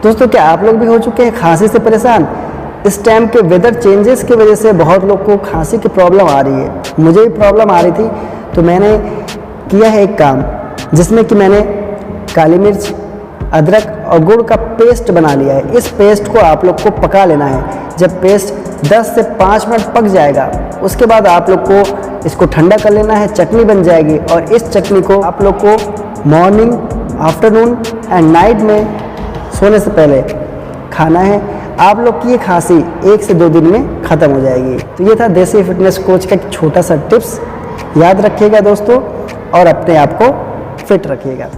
दोस्तों, क्या आप लोग भी हो चुके हैं खांसी से परेशान? इस टाइम के वेदर चेंजेस की वजह से बहुत लोग को खांसी की प्रॉब्लम आ रही है। मुझे भी प्रॉब्लम आ रही थी, तो मैंने किया है एक काम, जिसमें कि मैंने काली मिर्च, अदरक और गुड़ का पेस्ट बना लिया है। इस पेस्ट को आप लोग को पका लेना है। जब पेस्ट 10 से 5 मिनट पक जाएगा, उसके बाद आप लोग को इसको ठंडा कर लेना है, चटनी बन जाएगी। और इस चटनी को आप लोग को मॉर्निंग, आफ्टरनून एंड नाइट में सोने से पहले खाना है। आप लोग की ये खांसी 1 से 2 दिन में ख़त्म हो जाएगी। तो ये था देसी फिटनेस कोच का एक छोटा सा टिप्स। याद रखिएगा दोस्तों, और अपने आप को फिट रखिएगा।